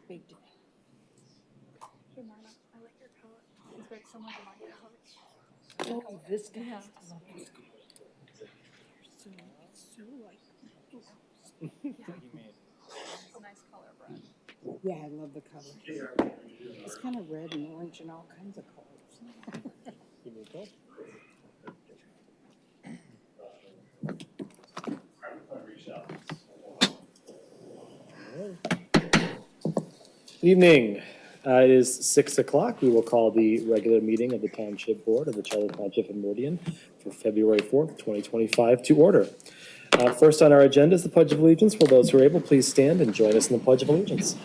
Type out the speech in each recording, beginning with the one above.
Big deal. Hey Marta, I like your color. It's very similar to my color. Oh, this guy. Yeah. So like. It's a nice color, Brett. Yeah, I love the color. It's kind of red and orange and all kinds of colors. Good evening. It is 6 o'clock. We will call the regular meeting of the Township Board of the Charter Township of Meridian for February 4th, 2025 to order. First on our agenda is the Pledge of Allegiance. Will those who are able please stand and join us in the Pledge of Allegiance?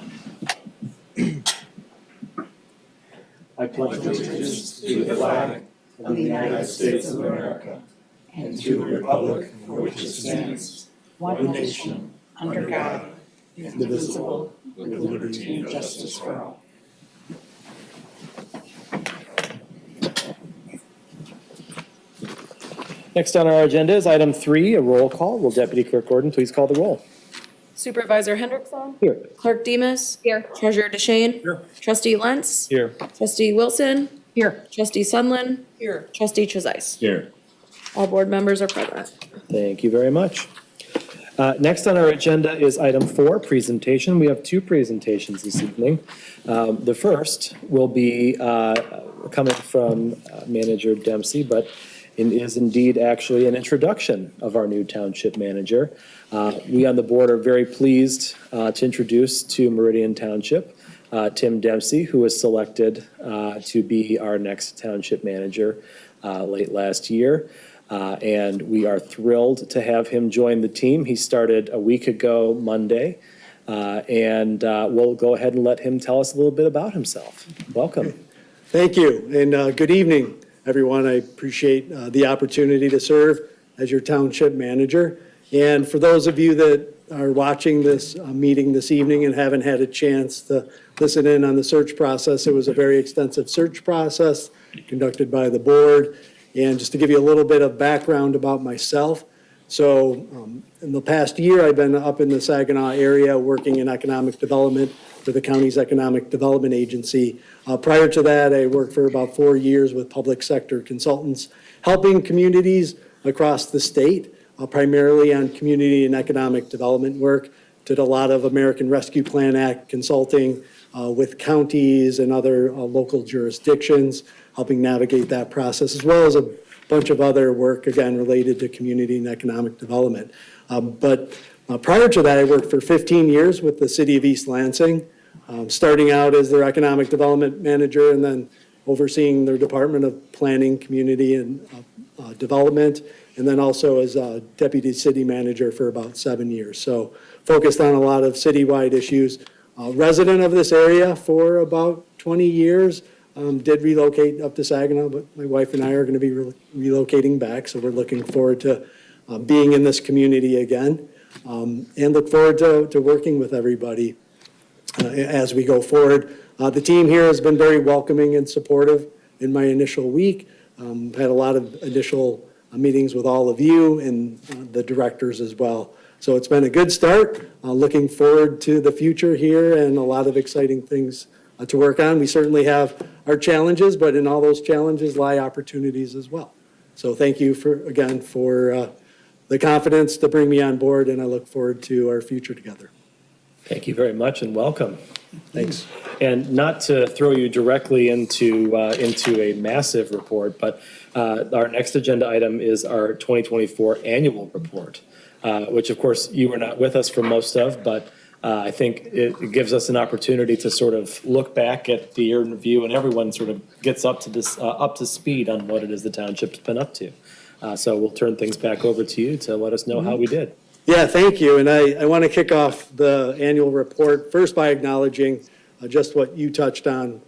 I pledge allegiance to the flag of the United States of America and to the republic for which it stands, one nation, under God, indivisible, with liberty and justice for all. Next on our agenda is item 3, a roll call. Will Deputy Clerk Gordon please call the roll? Supervisor Hendrickson. Here. Clerk Demas. Here. Treasurer DeShane. Here. Trustee Lentz. Here. Trustee Wilson. Here. Trustee Sunland. Here. Trustee Chazais. Here. All board members are present. Thank you very much. Next on our agenda is item 4, presentation. We have 2 presentations this evening. The first will be coming from Manager Dempsey, but it is indeed actually an introduction of our new township manager. We on the board are very pleased to introduce to Meridian Township Tim Dempsey, who was selected to be our next township manager late last year. And we are thrilled to have him join the team. He started a week ago Monday, and we'll go ahead and let him tell us a little bit about himself. Welcome. Thank you, and good evening, everyone. I appreciate the opportunity to serve as your township manager. And for those of you that are watching this meeting this evening and haven't had a chance to listen in on the search process, it was a very extensive search process conducted by the board. And just to give you a little bit of background about myself, so in the past year, I've been up in the Saginaw area working in economic development for the county's economic development agency. Prior to that, I worked for about 4 years with public sector consultants, helping communities across the state, primarily on community and economic development work. Did a lot of American Rescue Plan Act consulting with counties and other local jurisdictions, helping navigate that process, as well as a bunch of other work, again, related to community and economic development. But prior to that, I worked for 15 years with the city of East Lansing, starting out as their economic development manager and then overseeing their Department of Planning, Community, and Development, and then also as a deputy city manager for about 7 years. So focused on a lot of citywide issues. Resident of this area for about 20 years. Did relocate up to Saginaw, but my wife and I are going to be relocating back, so we're looking forward to being in this community again, and look forward to working with everybody as we go forward. The team here has been very welcoming and supportive in my initial week. Had a lot of initial meetings with all of you and the directors as well. So it's been a good start. Looking forward to the future here and a lot of exciting things to work on. We certainly have our challenges, but in all those challenges lie opportunities as well. So thank you again for the confidence to bring me on board, and I look forward to our future together. Thank you very much and welcome. Thanks. And not to throw you directly into a massive report, but our next agenda item is our 2024 annual report, which of course you were not with us for most of, but I think it gives us an opportunity to sort of look back at the year in review, and everyone sort of gets up to speed on what it is the township's been up to. So we'll turn things back over to you to let us know how we did. Yeah, thank you. And I want to kick off the annual report first by acknowledging just what you touched on,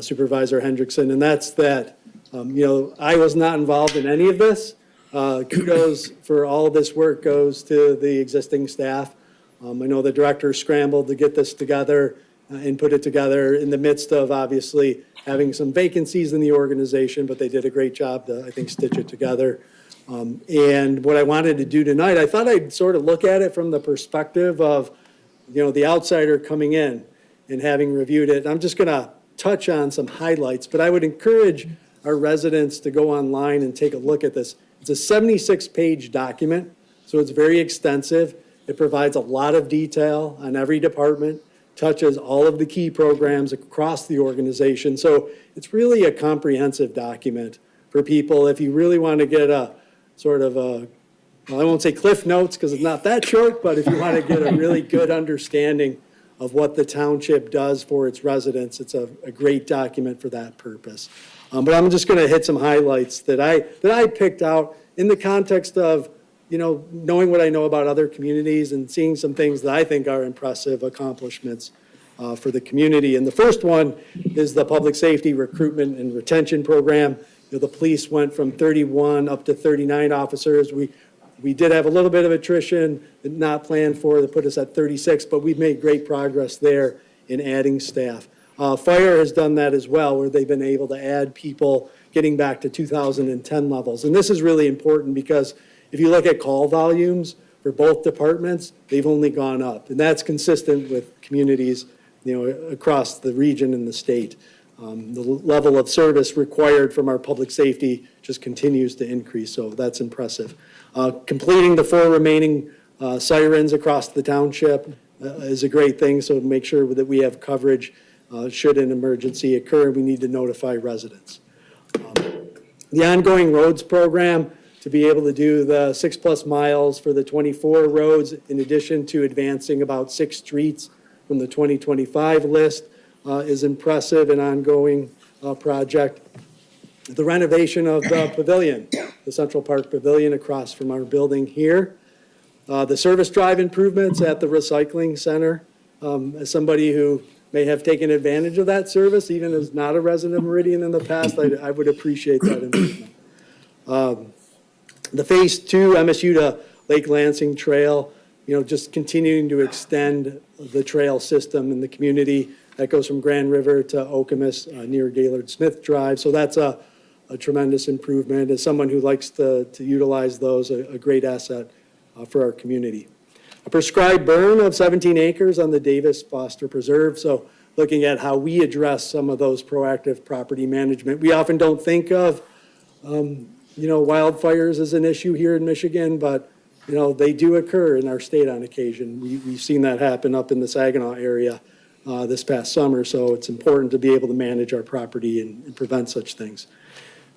Supervisor Hendrickson, and that's that, I was not involved in any of this. Kudos for all this work goes to the existing staff. I know the director scrambled to get this together and put it together in the midst of obviously having some vacancies in the organization, but they did a great job to, I think, stitch it together. And what I wanted to do tonight, I thought I'd sort of look at it from the perspective of, the outsider coming in and having reviewed it, I'm just going to touch on some highlights, but I would encourage our residents to go online and take a look at this. It's a 76-page document, so it's very extensive. It provides a lot of detail on every department, touches all of the key programs across the organization. So it's really a comprehensive document for people if you really want to get a sort of a, well, I won't say cliff notes because it's not that short, but if you want to get a really good understanding of what the township does for its residents, it's a great document for that purpose. But I'm just going to hit some highlights that I picked out in the context of, you know, knowing what I know about other communities and seeing some things that I think are impressive accomplishments for the community. And the first one is the public safety recruitment and retention program. You know, the police went from 31 up to 39 officers. We did have a little bit of attrition, not planned for, that put us at 36, but we've made great progress there in adding staff. Fire has done that as well, where they've been able to add people getting back to 2010 levels. And this is really important because if you look at call volumes for both departments, they've only gone up. And that's consistent with communities, you know, across the region and the state. The level of service required from our public safety just continues to increase, so that's impressive. Completing the 4 remaining sirens across the township is a great thing, so make sure that we have coverage should an emergency occur. We need to notify residents. The ongoing roads program, to be able to do the 6+ miles for the 24 roads, in addition to advancing about 6 streets from the 2025 list, is impressive and ongoing project. The renovation of the pavilion, the Central Park Pavilion across from our building here. The service drive improvements at the recycling center. As somebody who may have taken advantage of that service, even as not a resident of Meridian in the past, I would appreciate that improvement. The Phase 2 MSU to Lake Lansing Trail, you know, just continuing to extend the trail system in the community. That goes from Grand River to Okemos near Gaylord Smith Drive. So that's a tremendous improvement. As someone who likes to utilize those, a great asset for our community. A prescribed burn of 17 acres on the Davis Foster Preserve. So looking at how we address some of those proactive property management. We often don't think of, you know, wildfires as an issue here in Michigan, but, you know, they do occur in our state on occasion. We've seen that happen up in the Saginaw area this past summer, so it's important to be able to manage our property and prevent such things.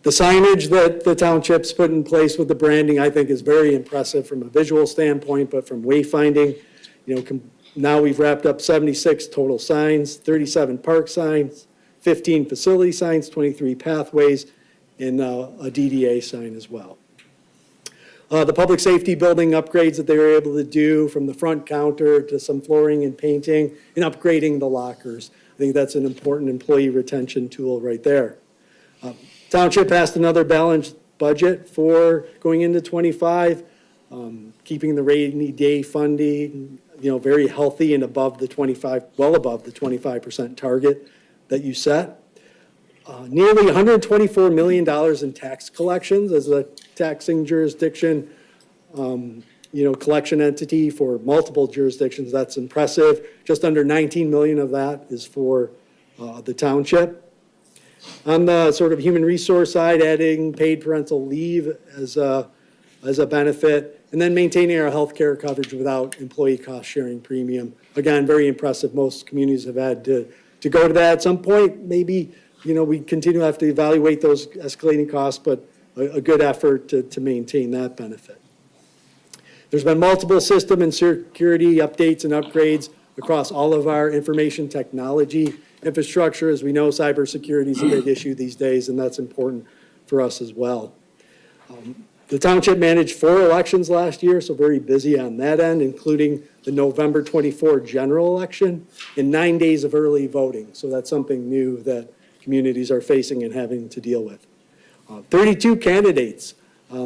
The signage that the township's put in place with the branding, I think, is very impressive from a visual standpoint, but from wayfinding, you know, now we've wrapped up 76 total signs, 37 park signs, 15 facility signs, 23 pathways, and a DDA sign as well. The public safety building upgrades that they were able to do, from the front counter to some flooring and painting and upgrading the lockers. I think that's an important employee retention tool right there. Township passed another balanced budget for going into 25, keeping the rainy day funding, you know, very healthy and above the 25, well above the 25% target that you set. Nearly $124 million in tax collections as a taxing jurisdiction, you know, collection entity for multiple jurisdictions. That's impressive. Just under 19 million of that is for the township. On the sort of human resource side, adding paid parental leave as a benefit, and then maintaining our health care coverage without employee cost sharing premium. Again, very impressive. Most communities have had to go to that at some point. Maybe, you know, we continue to have to evaluate those escalating costs, but a good effort to maintain that benefit. There's been multiple system and security updates and upgrades across all of our information technology infrastructure. As we know, cybersecurity is a big issue these days, and that's important for us as well. The township managed 4 elections last year, so very busy on that end, including the November 24 general election and 9 days of early voting. So that's something new that communities are facing and having to deal with. 32 candidates,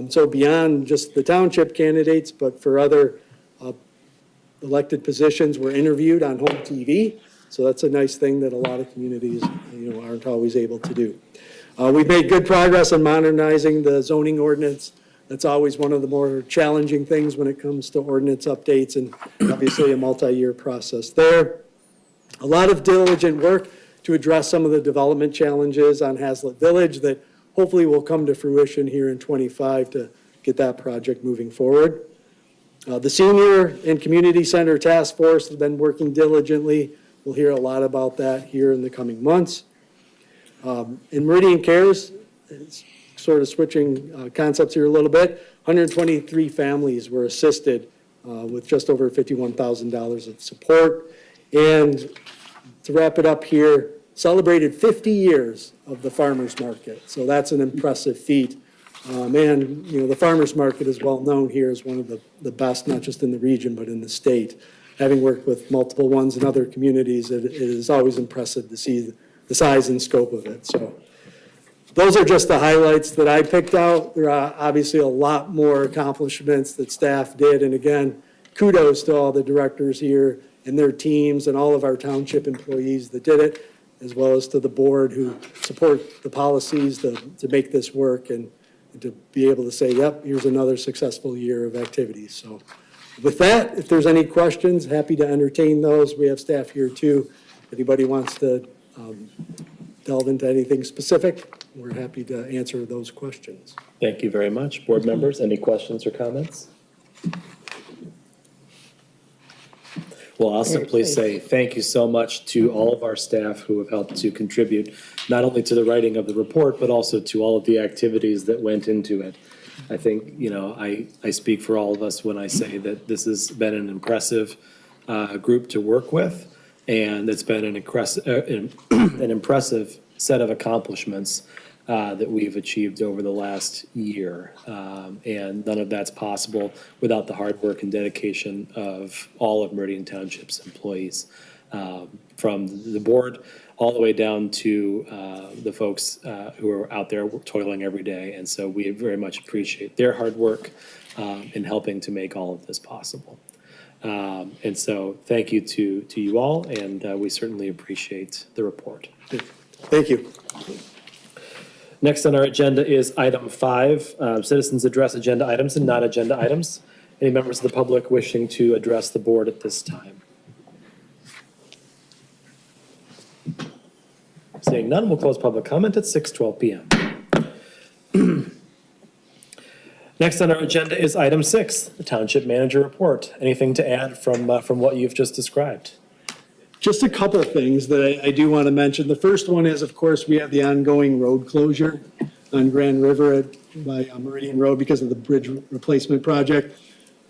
so beyond just the township candidates, but for other elected positions were interviewed on home TV. So that's a nice thing that a lot of communities, you know, aren't always able to do. We've made good progress on modernizing the zoning ordinance. That's always one of the more challenging things when it comes to ordinance updates, and obviously a multi-year process there. A lot of diligent work to address some of the development challenges on Hazlet Village that hopefully will come to fruition here in '25 to get that project moving forward. The Senior and Community Center Task Force has been working diligently. We'll hear a lot about that here in the coming months. In Meridian Cares, it's sort of switching concepts here a little bit, 123 families were assisted with just over $51,000 of support. And to wrap it up here, celebrated 50 years of the farmers market. So that's an impressive feat. And, you know, the farmers market is well known here as one of the best, not just in the region, but in the state. Having worked with multiple ones in other communities, it is always impressive to see the size and scope of it. So those are just the highlights that I picked out. There are obviously a lot more accomplishments that staff did. And again, kudos to all the directors here and their teams and all of our township employees that did it, as well as to the board who support the policies to make this work and to be able to say, yep, here's another successful year of activities. So with that, if there's any questions, happy to entertain those. We have staff here too. If anybody wants to delve into anything specific, we're happy to answer those questions. Thank you very much. Board members, any questions or comments? Well, I'll simply say thank you so much to all of our staff who have helped to contribute not only to the writing of the report, but also to all of the activities that went into it. I think, you know, I speak for all of us when I say that this has been an impressive group to work with, and it's been an impressive set of accomplishments that we've achieved over the last year. And none of that's possible without the hard work and dedication of all of Meridian Township's employees, from the board all the way down to the folks who are out there toiling every day. And so we very much appreciate their hard work in helping to make all of this possible. And so thank you to you all, and we certainly appreciate the report. Thank you. Next on our agenda is item 5, citizens address agenda items and non-agenda items. Any members of the public wishing to address the board at this time? Seeing none, we'll close public comment at 6:12 p.m. Next on our agenda is item 6, the township manager report. Anything to add from what you've just described? Just a couple of things that I do want to mention. The first one is, of course, we have the ongoing road closure on Grand River by Meridian Road because of the bridge replacement project.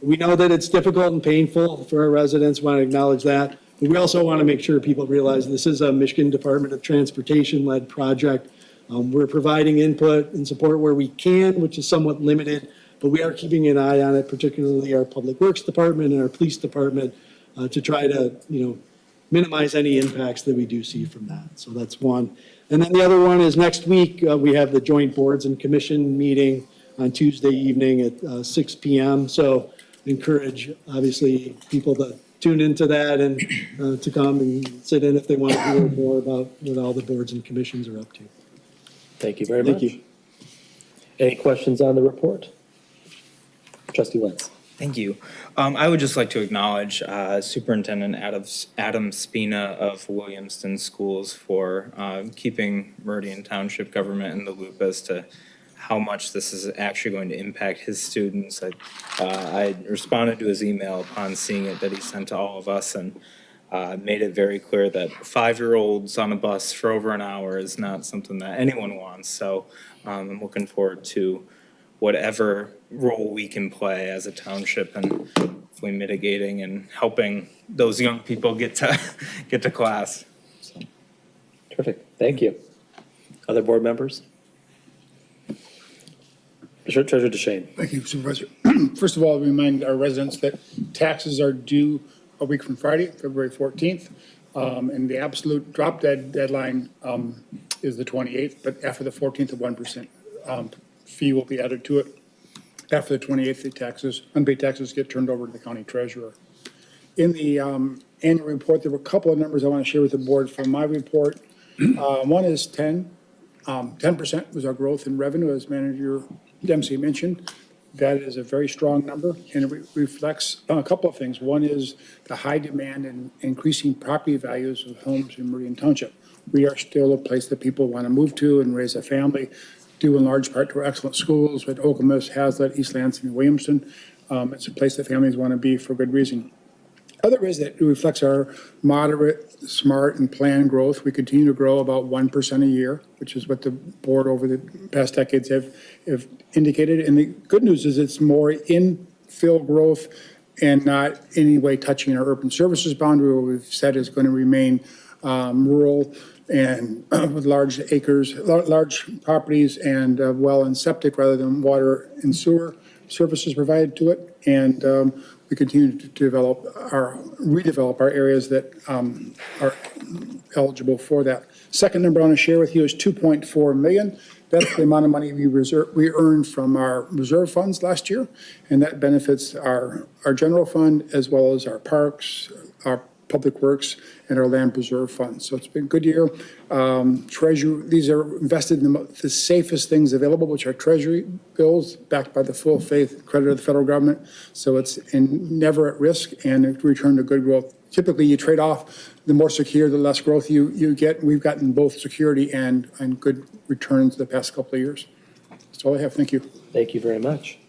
We know that it's difficult and painful for our residents, want to acknowledge that. But we also want to make sure people realize this is a Michigan Department of Transportation-led project. We're providing input and support where we can, which is somewhat limited, but we are keeping an eye on it, particularly our Public Works Department and our Police Department, to try to, minimize any impacts that we do see from that. So that's one. And then the other one is next week, we have the joint boards and commission meeting on Tuesday evening at 6 p.m. So encourage, obviously, people to tune into that and to come and sit in if they want to hear more about what all the boards and commissions are up to. Thank you very much. Thank you. Any questions on the report? Trustee Wentz. Thank you. I would just like to acknowledge Superintendent Adam Spina of Williamston Schools for keeping Meridian Township government in the loop as to how much this is actually going to impact his students. I responded to his email upon seeing it that he sent to all of us, and made it very clear that 5-year-olds on a bus for over an hour is not something that anyone wants. So I'm looking forward to whatever role we can play as a township and hopefully mitigating and helping those young people get to class. So. Terrific. Thank you. Other board members? Treasurer DeShane. Thank you, Supervisor. First of all, remind our residents that taxes are due a week from Friday, February 14th. And the absolute drop dead deadline is the 28th, but after the 14th, a 1% fee will be added to it. After the 28th, the unpaid taxes get turned over to the county treasurer. In the annual report, there were a couple of numbers I want to share with the board from my report. One is 10% was our growth in revenue, as Manager Dempsey mentioned. That is a very strong number, and it reflects a couple of things. One is the high demand and increasing property values of homes in Meridian Township. We are still a place that people want to move to and raise a family, due in large part to our excellent schools at Okemos, Hazlet, East Lansing, and Williamston. It's a place that families want to be for good reason. Other is that it reflects our moderate, smart, and planned growth. We continue to grow about 1% a year, which is what the board over the past decades have indicated. And the good news is it's more infill growth and not in any way touching our urban services boundary, where we've said is going to remain rural and with large acres, large properties and well and septic rather than water and sewer services provided to it. And we continue to redevelop our areas that are eligible for that. Second number I want to share with you is 2.4 million. That's the amount of money we earned from our reserve funds last year, and that benefits our general fund as well as our parks, our public works, and our land preserve funds. So it's been a good year. Treasury, these are invested in the safest things available, which are treasury bills backed by the full faith and credit of the federal government. So it's never at risk and it returned to good growth. Typically, you trade off the more secure, the less growth you get. We've gotten both security and good returns the past couple of years. That's all I have. Thank you. Thank you very much.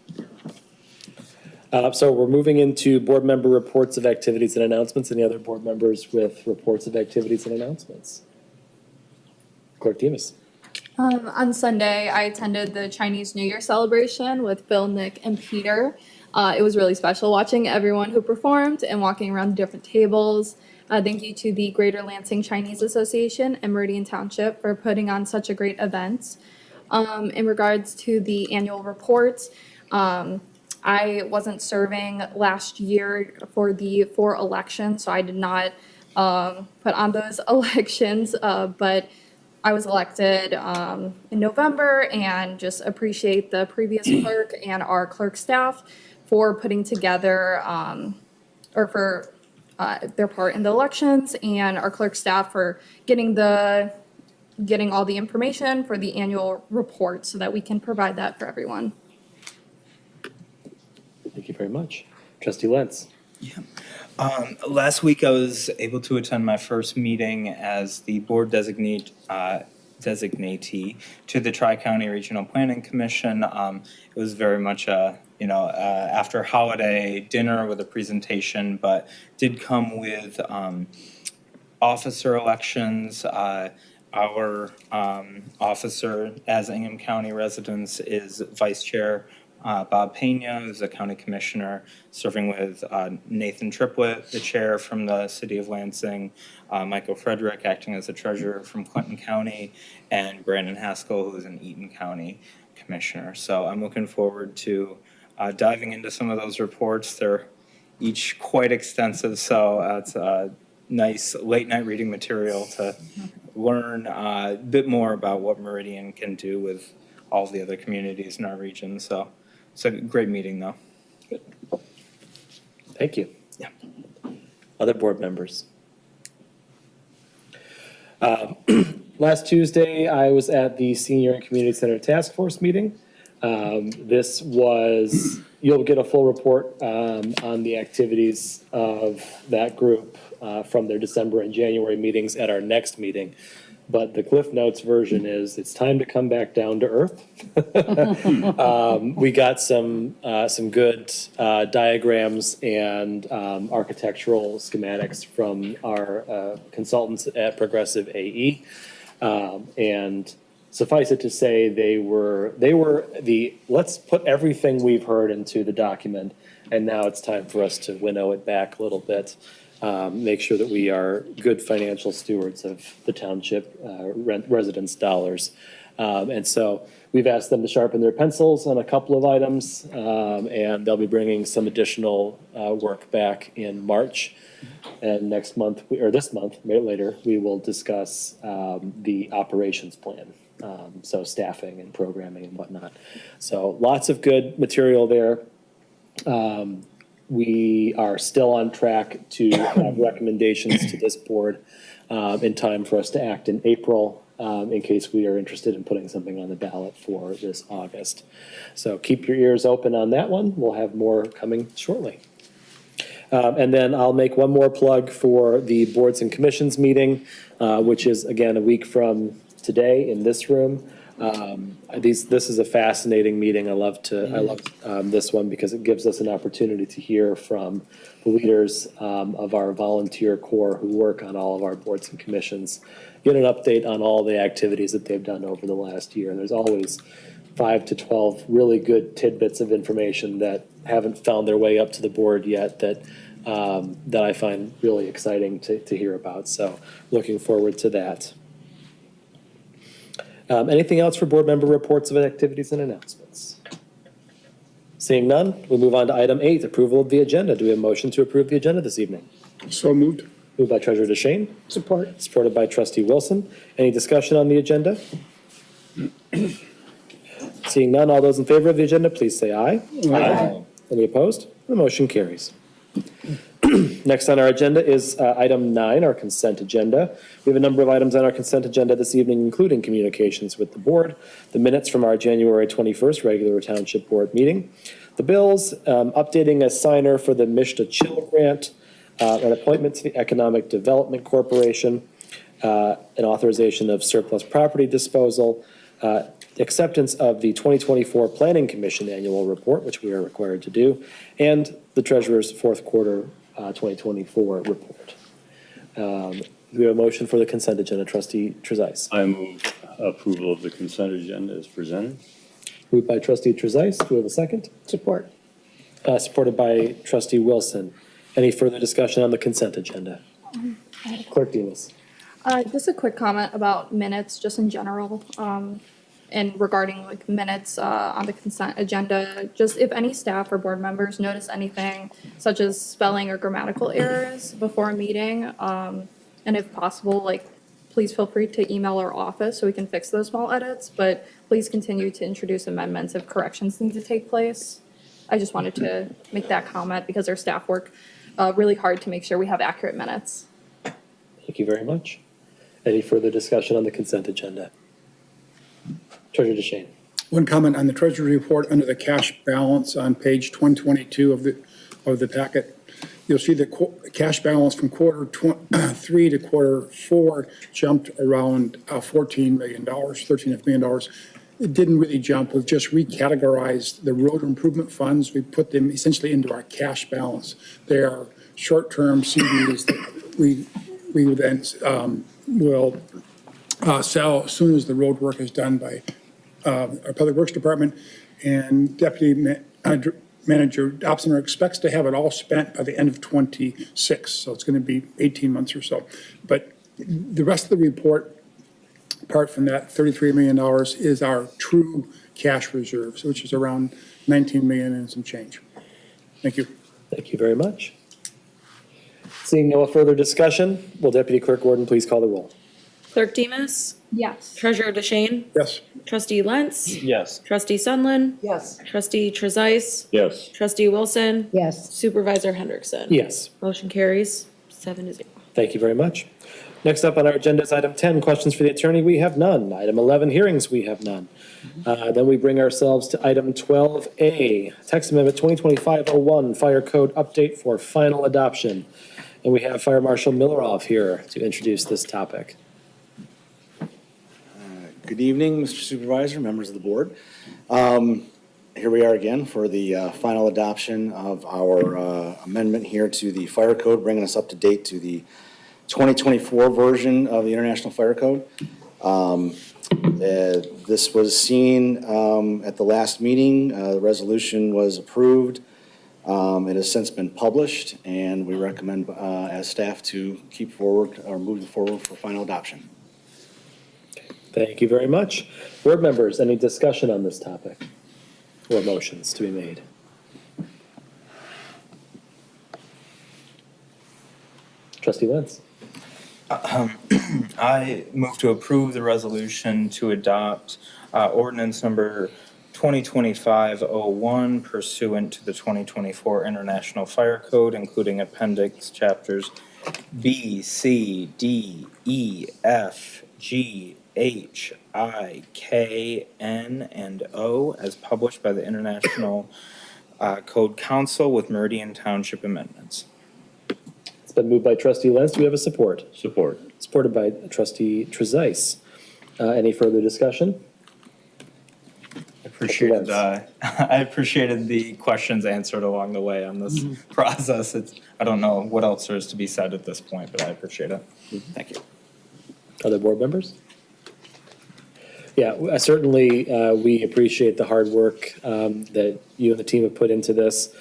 So we're moving into board member reports of activities and announcements. Any other board members with reports of activities and announcements? Clerk Demas. On Sunday, I attended the Chinese New Year celebration with Bill, Nick, and Peter. It was really special watching everyone who performed and walking around the different tables. Thank you to the Greater Lansing Chinese Association and Meridian Township for putting on such a great event. In regards to the annual reports, I wasn't serving last year for the 4 elections, so I did not put on those elections, but I was elected in November and just appreciate the previous clerk and our clerk staff for putting together or for their part in the elections, and our clerk staff for getting all the information for the annual report so that we can provide that for everyone. Thank you very much. Trustee Lentz. Last week, I was able to attend my first meeting as the board designatee to the Tri-County Regional Planning Commission. It was very much after holiday dinner with a presentation, but did come with officer elections. Our officer as Ingham County residents is Vice Chair Bob Pena, who's a county commissioner, serving with Nathan Triplett, the chair from the city of Lansing, Michael Frederick acting as the treasurer from Clinton County, and Brandon Haskell, who's an Eaton County commissioner. So I'm looking forward to diving into some of those reports. They're each quite extensive, so it's a nice late night reading material to learn a bit more about what Meridian can do with all the other communities in our region. So it's a great meeting, though. Good. Thank you. Yeah. Other board members? Last Tuesday, I was at the Senior and Community Center Task Force meeting. This was, you'll get a full report on the activities of that group from their December and January meetings at our next meeting. But the Cliff Notes version is, it's time to come back down to earth. We got some good diagrams and architectural schematics from our consultants at Progressive AE. And suffice it to say, they were the, let's put everything we've heard into the document, and now it's time for us to winnow it back a little bit. Make sure that we are good financial stewards of the township residents' dollars. And so we've asked them to sharpen their pencils on a couple of items, and they'll be bringing some additional work back in March. And next month, or this month, later, we will discuss the operations plan. So staffing and programming and whatnot. So lots of good material there. We are still on track to have recommendations to this board in time for us to act in April. in case we are interested in putting something on the ballot for this August. So keep your ears open on that one. We'll have more coming shortly. And then I'll make one more plug for the Boards and Commissions meeting, which is, again, a week from today in this room. This is a fascinating meeting. I love this one because it gives us an opportunity to hear from the leaders of our volunteer corps who work on all of our boards and commissions, get an update on all the activities that they've done over the last year. And there's always 5 to 12 really good tidbits of information that haven't found their way up to the board yet that I find really exciting to hear about. So looking forward to that. Anything else for board member reports of activities and announcements? Seeing none, we'll move on to item 8, approval of the agenda. Do we have a motion to approve the agenda this evening? So moved. Moved by Treasurer DeShane, Support. supported by Trustee Wilson. Any discussion on the agenda? Seeing none, all those in favor of the agenda, please say aye. Aye. Any opposed? The motion carries. Next on our agenda is item 9, our consent agenda. We have a number of items on our consent agenda this evening, including communications with the board, the minutes from our January 21st regular township board meeting, the bills, updating a signer for the Mishta Chill Grant, an appointment to the Economic Development Corporation, an authorization of surplus property disposal, acceptance of the 2024 Planning Commission annual report, which we are required to do, and the treasurer's fourth quarter 2024 report. We have a motion for the consent agenda. Trustee Trezise. I move approval of the consent agenda as presented. Moved by Trustee Trezise. Do we have a second? Support. Supported by Trustee Wilson. Any further discussion on the consent agenda? Clerk Demas. Just a quick comment about minutes, just in general, and regarding like minutes on the consent agenda. Just if any staff or board members notice anything such as spelling or grammatical errors before a meeting, and if possible, like please feel free to email our office so we can fix those small edits. But please continue to introduce amendments if corrections need to take place. I just wanted to make that comment because our staff work really hard to make sure we have accurate minutes. Thank you very much. Any further discussion on the consent agenda? Treasurer DeShane. One comment on the treasury report under the cash balance on page 122 of the packet. You'll see the cash balance from quarter 3 to quarter 4 jumped around $14 million, $13.5 million. It didn't really jump. We've just recategorized the road improvement funds. We put them essentially into our cash balance. They are short-term CDs that we then will sell as soon as the road work is done by our Public Works Department. And Deputy Manager Dobson expects to have it all spent by the end of '26. So it's going to be 18 months or so. But the rest of the report, apart from that $33 million, is our true cash reserves, which is around 19 million and some change. Thank you. Thank you very much. Seeing no further discussion, will Deputy Clerk Gordon please call the roll? Clerk Demas? Yes. Treasurer DeShane? Yes. Trustee Lentz? Yes. Trustee Sunland? Yes. Trustee Trezise? Yes. Trustee Wilson? Yes. Supervisor Hendrickson? Yes. Motion carries 7-0. Thank you very much. Next up on our agenda is item 10, questions for the attorney. We have none. Item 11, hearings. We have none. Then we bring ourselves to item 12A, Text Amendment 2025-01, Fire Code Update for final adoption. And we have Fire Marshal Milleroff here to introduce this topic. Good evening, Mr. Supervisor, members of the board. Here we are again for the final adoption of our amendment here to the fire code, bringing us up to date to the 2024 version of the International Fire Code. This was seen at the last meeting. The resolution was approved. It has since been published, and we recommend as staff to keep forward or move forward for final adoption. Thank you very much. Board members, any discussion on this topic or motions to be made? Trustee Lentz. I move to approve the resolution to adopt ordinance number 2025-01 pursuant to the 2024 International Fire Code, including appendix chapters B, C, D, E, F, G, H, I, K, N, and O as published by the International Code Council with Meridian Township amendments. It's been moved by trustee Lentz. Do we have a support? Support. Supported by trustee Trezise. Any further discussion? I appreciated the questions answered along the way on this process. I don't know what else there is to be said at this point, but I appreciate it. Thank you. Other board members? Yeah, certainly, we appreciate the hard work that you and the team have put into this.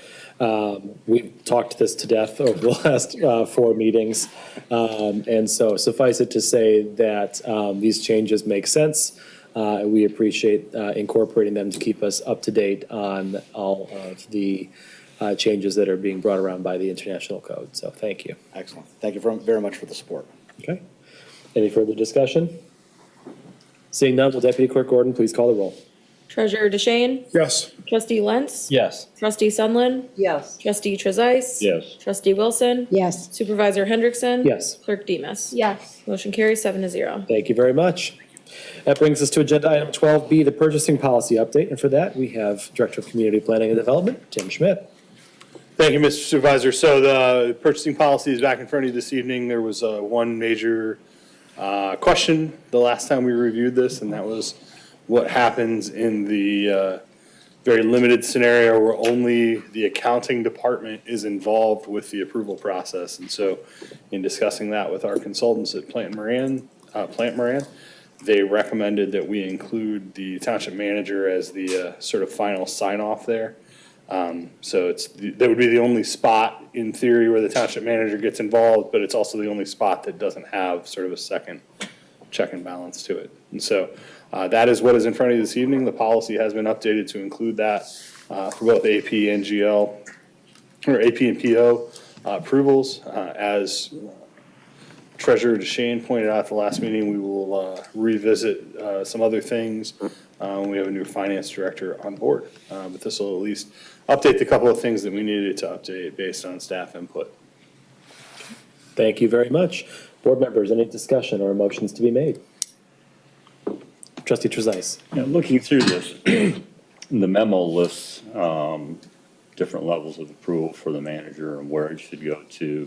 We've talked this to death over the last 4 meetings. And so suffice it to say that these changes make sense. We appreciate incorporating them to keep us up to date on all of the changes that are being brought around by the international code. So thank you. Excellent. Thank you very much for the support. Okay. Any further discussion? Seeing none, will Deputy Clerk Gordon please call the roll? Treasurer DeShane, Yes. trustee Lentz, Yes. trustee Sunland, Yes. trustee Trezise. Yes. Trustee Wilson, Yes. supervisor Hendrickson. Yes. Clerk Demas. Yes. Motion carries 7-0. Thank you very much. That brings us to agenda item 12B, the purchasing policy update. And for that, we have Director of Community Planning and Development, Tim Schmidt. Thank you, Mr. Supervisor. So the purchasing policy is back in front of you this evening. There was one major question the last time we reviewed this, and that was what happens in the very limited scenario where only the accounting department is involved with the approval process. And so in discussing that with our consultants at Plant Moran, they recommended that we include the township manager as the sort of final sign-off there. So that would be the only spot in theory where the township manager gets involved, but it's also the only spot that doesn't have sort of a second check and balance to it. And so that is what is in front of you this evening. The policy has been updated to include that for both AP and GL, or AP and PO approvals. As Treasurer DeShane pointed out at the last meeting, we will revisit some other things when we have a new finance director on board. But this will at least update the couple of things that we needed to update based on staff input. Thank you very much. Board members, any discussion or motions to be made? Trustee Trezise. Yeah, looking through this, the memo lists different levels of approval for the manager and where it should go to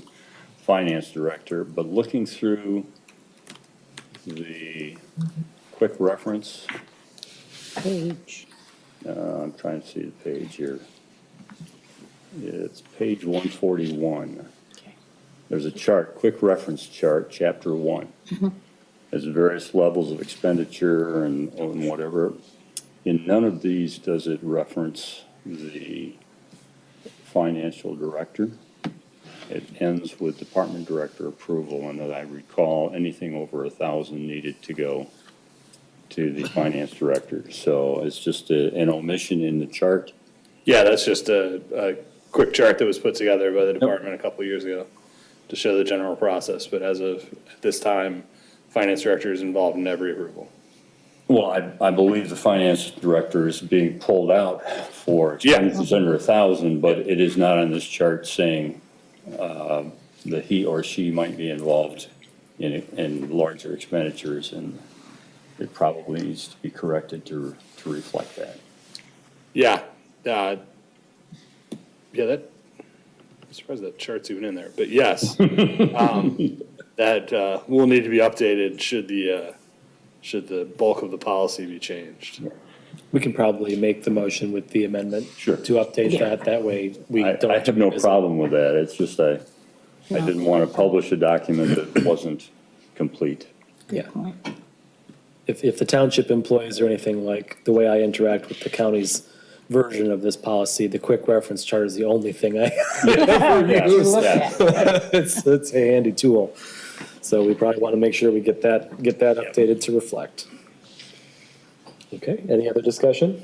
finance director, but looking through the quick reference, Page. I'm trying to see the page here. It's page 141. There's a chart, quick reference chart, chapter 1. There's various levels of expenditure and whatever. In none of these does it reference the financial director. It ends with department director approval, and as I recall, anything over 1,000 needed to go to the finance director. So it's just an omission in the chart. Yeah, that's just a quick chart that was put together by the department a couple of years ago to show the general process. But as of this time, finance director is involved in every approval. Well, I believe the finance director is being pulled out for expenditures under 1,000, but it is not on this chart saying that he or she might be involved in larger expenditures, and it probably needs to be corrected to reflect that. Yeah, that, I'm surprised that chart's even in there, but yes. That will need to be updated should the bulk of the policy be changed. We can probably make the motion with the amendment. Sure. To update that. That way we I don't. have no problem with that. It's just I didn't want to publish a document that wasn't complete. Yeah. If the township employees or anything like the way I interact with the county's version of this policy, the quick reference chart is the only thing I use. Yeah. It's a handy tool. So we probably want to make sure we get that updated to reflect. Okay, any other discussion?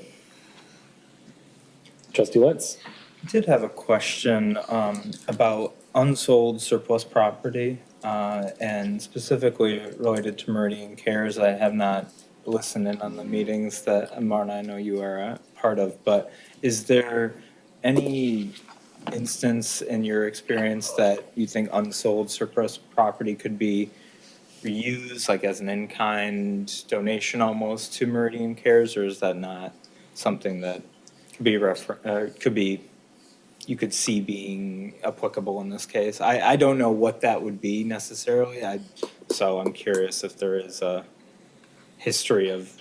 Trustee Lentz. I did have a question about unsold surplus property and specifically related to Meridian Cares. I have not listened in on the meetings that Marna, I know you are a part of, but is there any instance in your experience that you think unsold surplus property could be reused, like as an in-kind donation almost to Meridian Cares, or is that not something that could be you could see being applicable in this case? I don't know what that would be necessarily. So I'm curious if there is a history of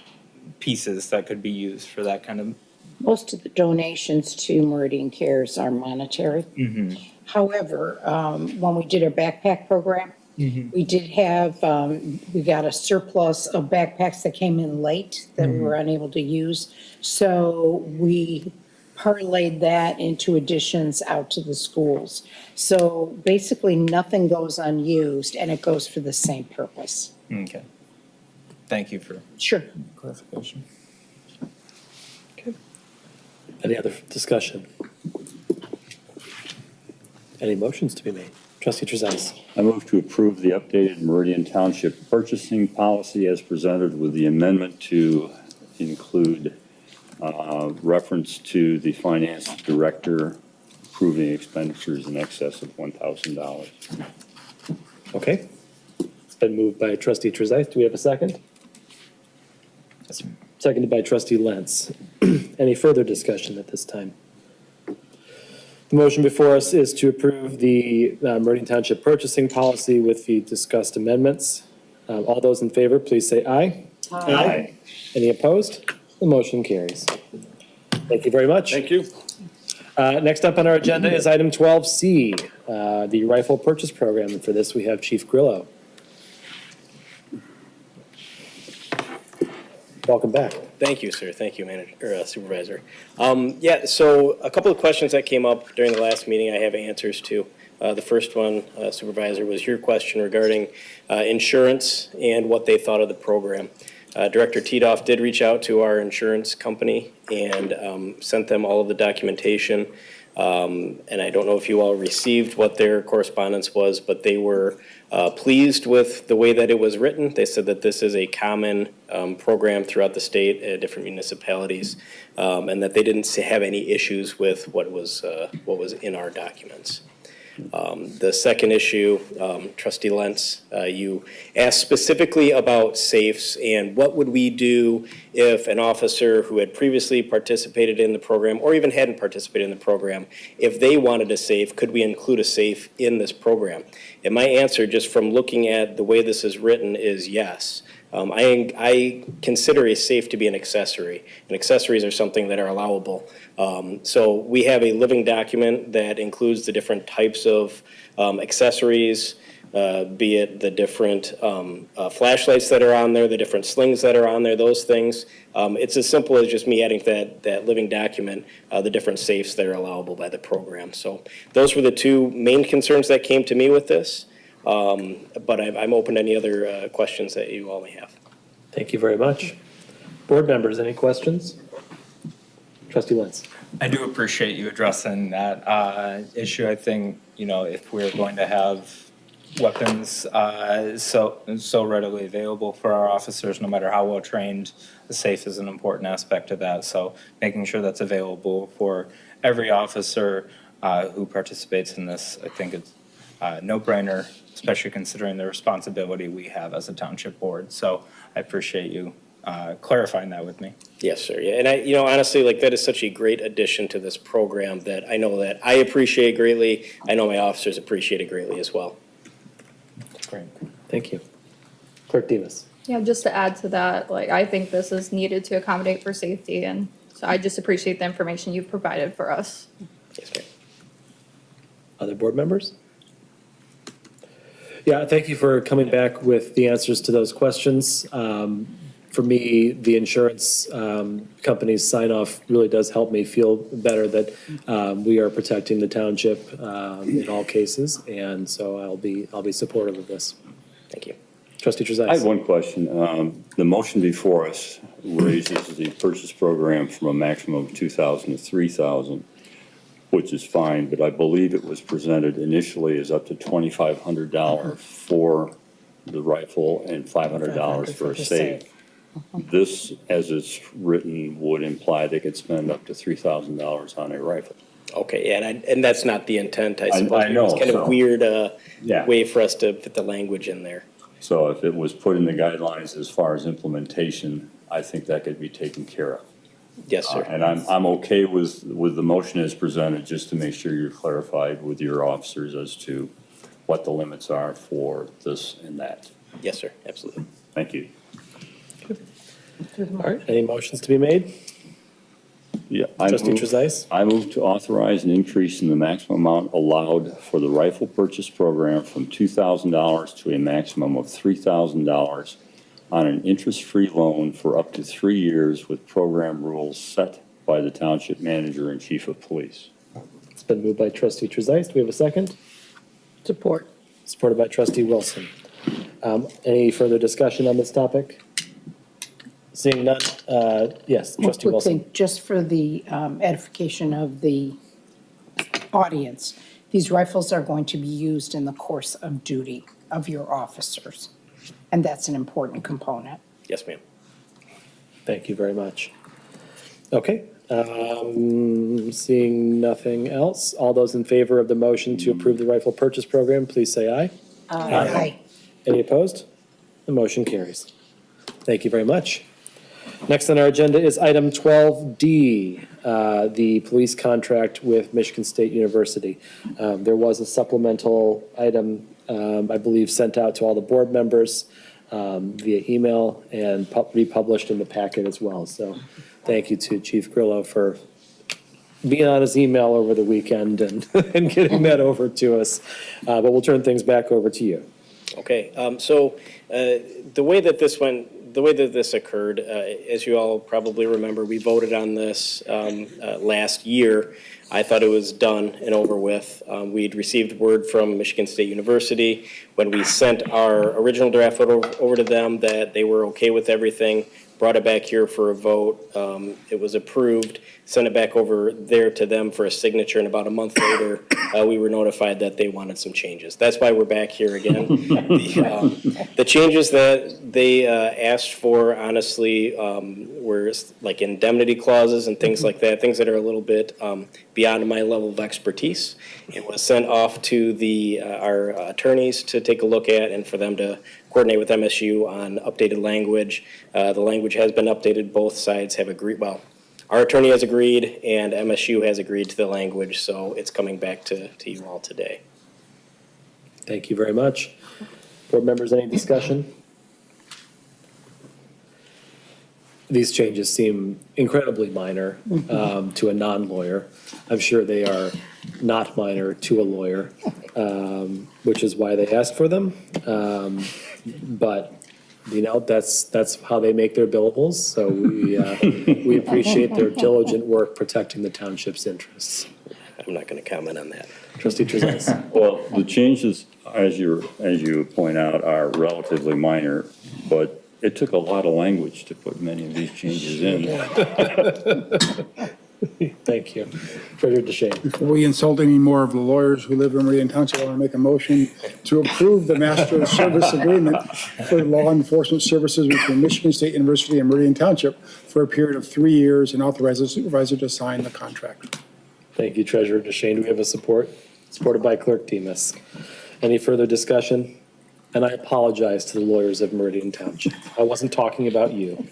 pieces that could be used for that kind of. Most of the donations to Meridian Cares are monetary. However, when we did our backpack program, we did have, we got a surplus of backpacks that came in late that we were unable to use. So we parlayed that into additions out to the schools. So basically, nothing goes unused, and it goes for the same purpose. Okay. Thank you for Sure. clarification. Any other discussion? Any motions to be made? Trustee Trezise. I move to approve the updated Meridian Township purchasing policy as presented with the amendment to include reference to the finance director approving expenditures in excess of $1,000. Okay. It's been moved by trustee Trezise. Do we have a second? Seconded by trustee Lentz. Any further discussion at this time? The motion before us is to approve the Meridian Township purchasing policy with the discussed amendments. All those in favor, please say aye. Aye. Any opposed? The motion carries. Thank you very much. Thank you. Next up on our agenda is item 12C, the rifle purchase program. And for this, we have Chief Grillo. Welcome back. Thank you, sir. Thank you, Supervisor. Yeah, so a couple of questions that came up during the last meeting I have answers to. The first one, Supervisor, was your question regarding insurance and what they thought of the program. Director Titoff did reach out to our insurance company and sent them all of the documentation. And I don't know if you all received what their correspondence was, but they were pleased with the way that it was written. They said that this is a common program throughout the state at different municipalities, and that they didn't have any issues with what was in our documents. The second issue, Trustee Lentz, you asked specifically about safes and what would we do if an officer who had previously participated in the program or even hadn't participated in the program, if they wanted a safe, could we include a safe in this program? And my answer, just from looking at the way this is written, is yes. I consider a safe to be an accessory, and accessories are something that are allowable. So we have a living document that includes the different types of accessories, be it the different flashlights that are on there, the different slings that are on there, those things. It's as simple as just me adding that living document, the different safes that are allowable by the program. So those were the two main concerns that came to me with this. But I'm open to any other questions that you all may have. Thank you very much. Board members, any questions? Trustee Lentz. I do appreciate you addressing that issue. I think, if we're going to have weapons so readily available for our officers, no matter how well trained, the safe is an important aspect of that. So making sure that's available for every officer who participates in this, I think it's no-brainer, especially considering the responsibility we have as a township board. So I appreciate you clarifying that with me. Yes, sir. Yeah, and I, honestly, that is such a great addition to this program that I know that I appreciate greatly. I know my officers appreciate it greatly as well. Great. Thank you. Clerk Demas. Yeah, just to add to that, I think this is needed to accommodate for safety, and so I just appreciate the information you've provided for us. Yes, ma'am. Other board members? Yeah, thank you for coming back with the answers to those questions. For me, the insurance company's sign-off really does help me feel better that we are protecting the township in all cases, and so I'll be supportive of this. Thank you. Trustee Trezise. I have one question. The motion before us raises the purchase program from a maximum of $2,000 to $3,000, which is fine, but I believe it was presented initially as up to $2,500 for the rifle and $500 for a safe. This, as it's written, would imply they could spend up to $3,000 on a rifle. Okay, yeah, and that's not the intent, I suppose. I know, It's kind of so- weird Yeah. way for us to fit the language in there. So if it was put in the guidelines as far as implementation, I think that could be taken care of. Yes, sir. And I'm okay with the motion as presented, just to make sure you're clarified with your officers as to what the limits are for this and that. Yes, sir, absolutely. Thank you. All right, any motions to be made? Yeah, I Trustee move- Trezise? I move to authorize an increase in the maximum amount allowed for the rifle purchase program from $2,000 to a maximum of $3,000 on an interest-free loan for up to 3 years with program rules set by the township manager and chief of police. It's been moved by trustee Trezise. Do we have a second? Support. Supported by trustee Wilson. Any further discussion on this topic? Seeing none, yes, One trustee quick Wilson. thing, just for the edification of the audience, these rifles are going to be used in the course of duty of your officers, and that's an important component. Yes, ma'am. Thank you very much. Okay, seeing nothing else, all those in favor of the motion to approve the rifle purchase program, please say aye. Aye. Any opposed? The motion carries. Thank you very much. Next on our agenda is item 12D, the police contract with Michigan State University. There was a supplemental item, I believe, sent out to all the board members via email and republished in the packet as well. So thank you to Chief Grillo for being on his email over the weekend and, and getting that over to us. But we'll turn things back over to you. Okay, so the way that this occurred, as you all probably remember, we voted on this last year. I thought it was done and over with. We'd received word from Michigan State University when we sent our original draft over to them that they were okay with everything, brought it back here for a vote. It was approved, sent it back over there to them for a signature, and about a month later, we were notified that they wanted some changes. That's why we're back here again. The changes that they asked for, honestly, were like indemnity clauses and things like that, things that are a little bit beyond my level of expertise. It was sent off to our attorneys to take a look at and for them to coordinate with MSU on updated language. The language has been updated. Both sides have agreed. Well, our attorney has agreed and MSU has agreed to the language, so it's coming back to you all today. Thank you very much. Board members, any discussion? These changes seem incredibly minor to a non-lawyer. I'm sure they are not minor to a lawyer, which is why they asked for them. But you know, that's how they make their billables. So we appreciate their diligent work protecting the township's interests. I'm not going to comment on that. Trustee Trezise. Well, the changes, as you point out, are relatively minor, but it took a lot of language to put many of these changes in. Thank you. Treasurer DeShane. Before we insult any more of the lawyers who live in Meridian Township, I want to make a motion to approve the master service agreement for law enforcement services between Michigan State University and Meridian Township for a period of 3 years and authorize the supervisor to sign the contract. Thank you, Treasurer DeShane. Do we have a support? Supported by Clerk Demas. Any further discussion? And I apologize to the lawyers of Meridian Township. I wasn't talking about you.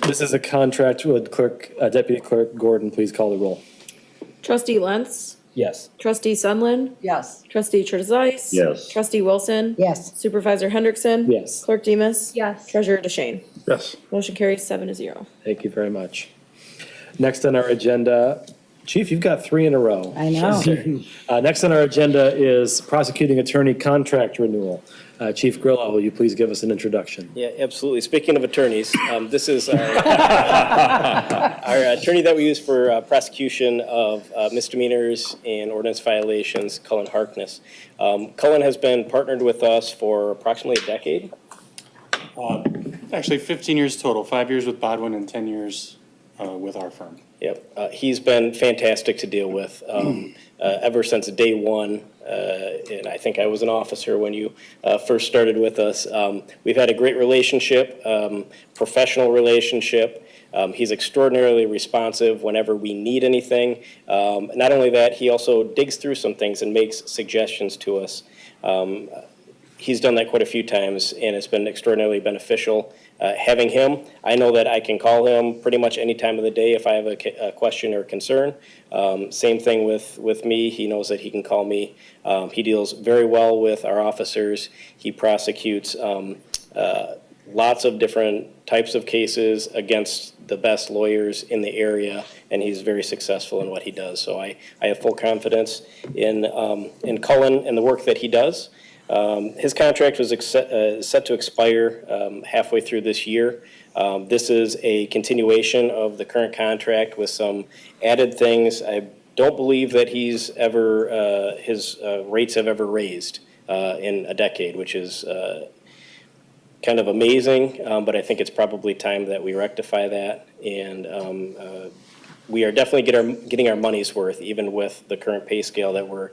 This is a contract with Deputy Clerk Gordon. Please call the roll. Trustee Lentz, Yes. trustee Sunland, Yes. trustee Trezise. Yes. Trustee Wilson. Yes. Supervisor Hendrickson. Yes. Clerk Demas. Yes. Treasurer DeShane. Yes. Motion carries 7-0. Thank you very much. Next on our agenda, Chief, you've got 3 in a row. I know. Next on our agenda is prosecuting attorney contract renewal. Chief Grillo, will you please give us an introduction? Yeah, absolutely. Speaking of attorneys, this is our attorney that we use for prosecution of misdemeanors and ordinance violations, Cullen Harkness. Cullen has been partnered with us for approximately a decade. Actually, 15 years total, 5 years with Bodwin and 10 years with our firm. Yep, he's been fantastic to deal with ever since day one. And I think I was an officer when you first started with us. We've had a great relationship, professional relationship. He's extraordinarily responsive whenever we need anything. Not only that, he also digs through some things and makes suggestions to us He's done that quite a few times, and it's been extraordinarily beneficial. Having him, I know that I can call him pretty much any time of the day if I have a question or concern. Same thing with me. He knows that he can call me. He deals very well with our officers. He prosecutes lots of different types of cases against the best lawyers in the area, and he's very successful in what he does. So I have full confidence in Cullen and the work that he does. His contract was set to expire halfway through this year. This is a continuation of the current contract with some added things. I don't believe that his rates have ever raised in a decade, which is kind of amazing, but I think it's probably time that we rectify that. And we are definitely getting our money's worth, even with the current pay scale that we're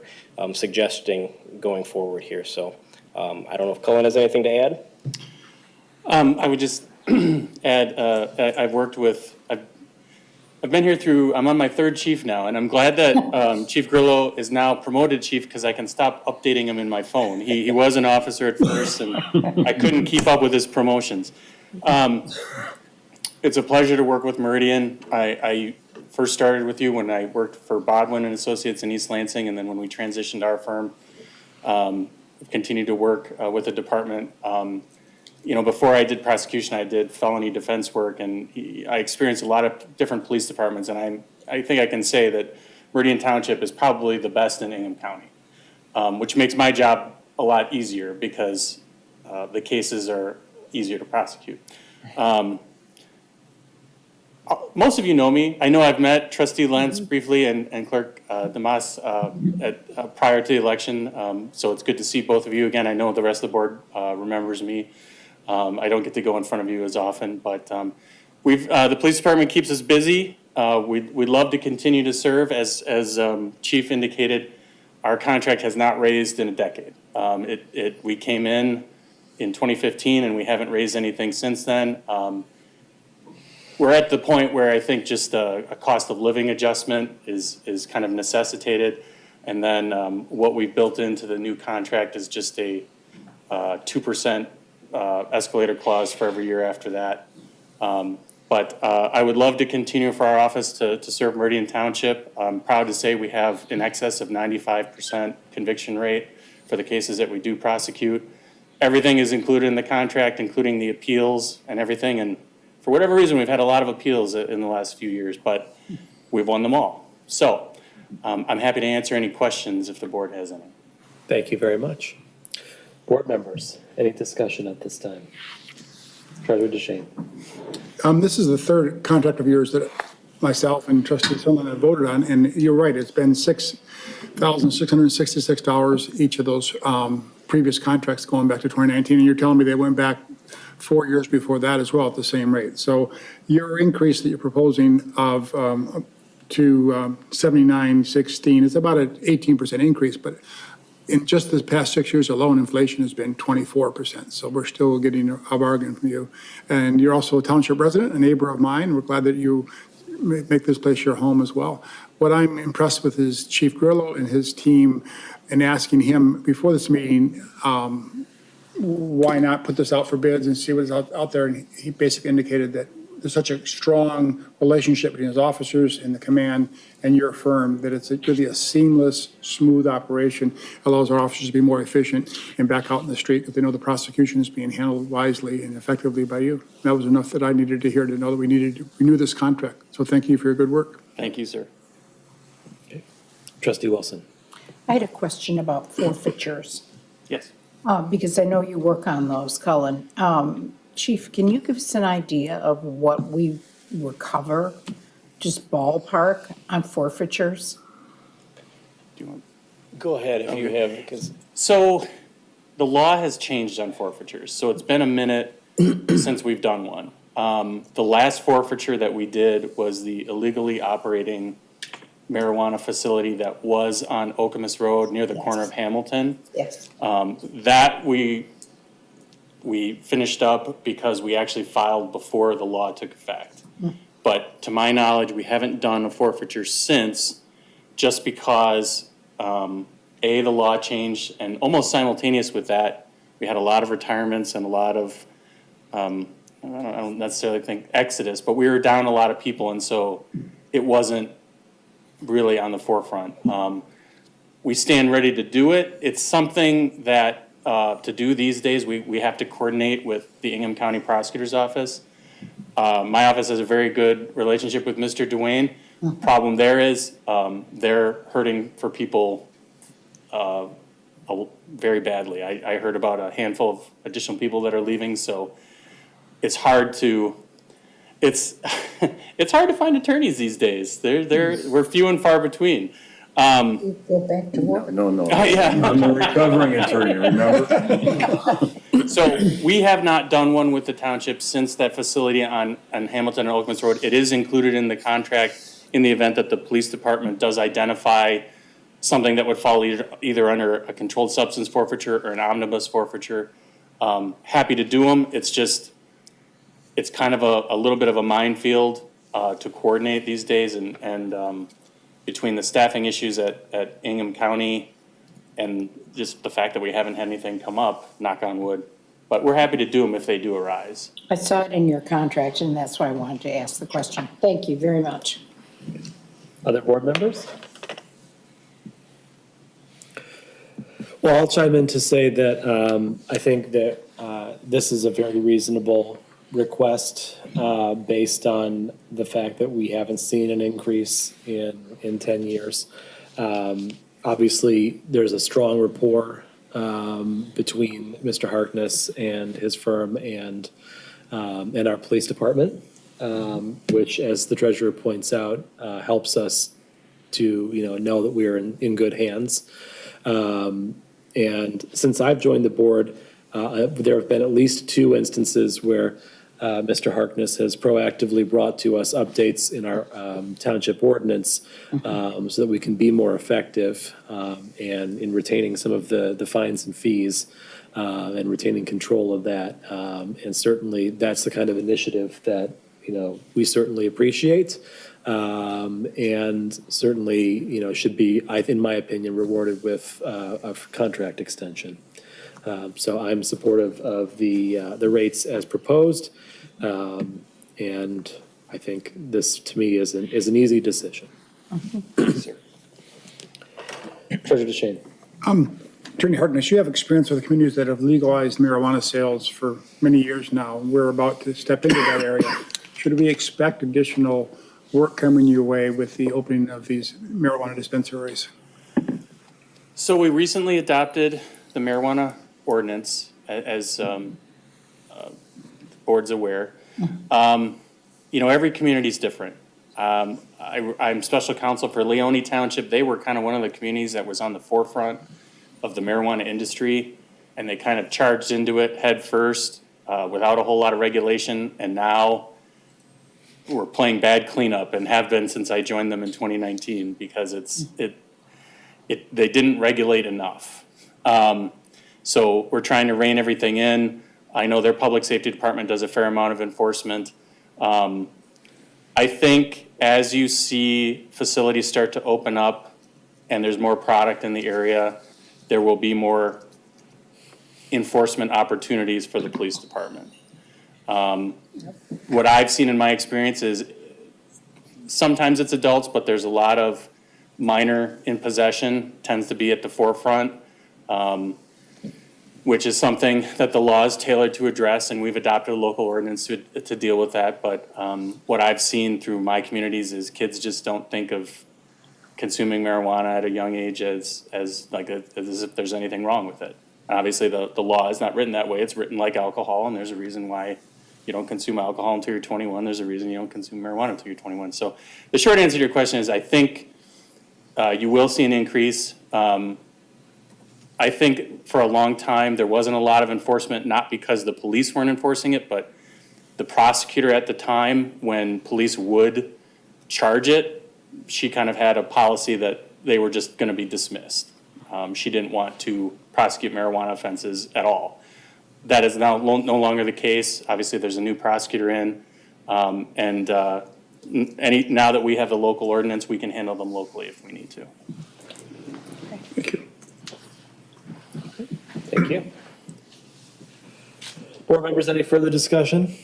suggesting going forward here. So I don't know if Cullen has anything to add? I would just add, I've been here I'm on my third chief now, and I'm glad that Chief Grillo is now promoted chief because I can stop updating him in my phone. He was an officer at first, and I couldn't keep up with his promotions. It's a pleasure to work with Meridian. I first started with you when I worked for Bodwin and Associates in East Lansing, and then when we transitioned our firm, I've continued to work with the department. Before I did prosecution, I did felony defense work, and I experienced a lot of different police departments, and I think I can say that Meridian Township is probably the best in Ingham County, which makes my job a lot easier because the cases are easier to prosecute. Most of you know me. I know I've met Trustee Lentz briefly and Clerk Damas prior to the election, so it's good to see both of you again. I know the rest of the board remembers me. I don't get to go in front of you as often, but the police department keeps us busy. We'd love to continue to serve. As Chief indicated, our contract has not raised in a decade. We came in 2015, and we haven't raised anything since then. We're at the point where I think just a cost of living adjustment is kind of necessitated. And then what we've built into the new contract is just a 2% escalator clause for every year after that. But I would love to continue for our office to serve Meridian Township. I'm proud to say we have in excess of 95% conviction rate for the cases that we do prosecute. Everything is included in the contract, including the appeals and everything. And for whatever reason, we've had a lot of appeals in the last few years, but we've won them all. So I'm happy to answer any questions if the board has any. Thank you very much. Board members, any discussion at this time? Treasurer DeShane. This is the third contract of yours that myself and Trustee Sullivan have voted on, and you're right, it's been $6,666 each of those previous contracts going back to 2019, and you're telling me they went back 4 years before that as well at the same rate. So your increase that you're proposing of to 79.16 is about an 18% increase, but in just the past 6 years alone, inflation has been 24%. So we're still getting a bargain from you. And you're also a township resident, a neighbor of mine. We're glad that you make this place your home as well. What I'm impressed with is Chief Grillo and his team, and asking him before this meeting, why not put this out for bids and see what's out there? And he basically indicated that there's such a strong relationship between his officers and the command and your firm that it's really a seamless, smooth operation, allows our officers to be more efficient and back out in the street because they know the prosecution is being handled wisely and effectively by you. That was enough that I needed to hear to know that we needed to renew this contract. So thank you for your good work. Thank you, sir. Okay. Trustee Wilson. I had a question about forfeitures, Yes. because I know you work on those, Cullen. Chief, can you give us an idea of what we recover, just ballpark, on forfeitures? Do you want? Go ahead if you have, because So the law has changed on forfeitures. So it's been a minute since we've done one. The last forfeiture that we did was the illegally operating marijuana facility that was on Okemos Road near the corner of Hamilton. Yes. That we finished up because we actually filed before the law took effect. But to my knowledge, we haven't done a forfeiture since, just because the law changed, and almost simultaneous with that, we had a lot of retirements and a lot of, I don't necessarily think exodus, but we were down a lot of people, and so it wasn't really on the forefront. We stand ready to do it. It's something that, to do these days, we have to coordinate with the Ingham County Prosecutor's Office. My office has a very good relationship with Mr. Duane. Problem there is, they're hurting for people very badly. I heard about a handful of additional people that are leaving, so it's hard to, it's hard to find attorneys these days. We're few and far between. Go back to work. No, no. Yeah. I'm a recovering attorney, remember? So we have not done one with the township since that facility on Hamilton and Oaklands Road. It is included in the contract in the event that the police department does identify something that would fall either under a controlled substance forfeiture or an omnibus forfeiture. Happy to do them. It's just, it's kind of a little bit of a minefield to coordinate these days, and between the staffing issues at Ingham County and just the fact that we haven't had anything come up, knock on wood. But we're happy to do them if they do arise. I saw it in your contract, and that's why I wanted to ask the question. Thank you very much. Other board members? Well, I'll chime in to say that I think that this is a very reasonable request based on the fact that we haven't seen an increase in 10 years. Obviously, there's a strong rapport between Mr. Harkness and his firm and our police department, which, as the treasurer points out, helps us to know that we are in good hands. And since I've joined the board, there have been at least 2 instances where Mr. Harkness has proactively brought to us updates in our township ordinance so that we can be more effective and in retaining some of the fines and fees and retaining control of that. And certainly that's the kind of initiative that we certainly appreciate and certainly should be, in my opinion, rewarded with a contract extension. So I'm supportive of the rates as proposed, and I think this, to me, is an easy decision. Treasurer DeShane. Attorney Harkness, you have experience with communities that have legalized marijuana sales for many years now. We're about to step into that area. Should we expect additional work coming your way with the opening of these marijuana dispensaries? So we recently adopted the marijuana ordinance, as board's aware. Every community is different. I'm special counsel for Leone Township. They were kind of one of the communities that was on the forefront of the marijuana industry, and they kind of charged into it head first without a whole lot of regulation, and now we're playing bad cleanup and have been since I joined them in 2019 because they didn't regulate enough. So we're trying to rein everything in. I know their public safety department does a fair amount of enforcement. I think as you see facilities start to open up and there's more product in the area, there will be more enforcement opportunities for the police department. What I've seen in my experience is sometimes it's adults, but there's a lot of minor in possession tends to be at the forefront, which is something that the law is tailored to address, and we've adopted a local ordinance to deal with that. But what I've seen through my communities is kids just don't think of consuming marijuana at a young age as if there's anything wrong with it. And obviously, the law is not written that way. It's written like alcohol, and there's a reason why you don't consume alcohol until you're 21. There's a reason you don't consume marijuana until you're 21. So the short answer to your question is I think you will see an increase. I think for a long time there wasn't a lot of enforcement, not because the police weren't enforcing it, but the prosecutor at the time, when police would charge it, she kind of had a policy that they were just going to be dismissed. She didn't want to prosecute marijuana offenses at all. That is now no longer the case. Obviously, there's a new prosecutor in, and now that we have the local ordinance, we can handle them locally if we need to. Thank you. Thank you. Board members, any further discussion?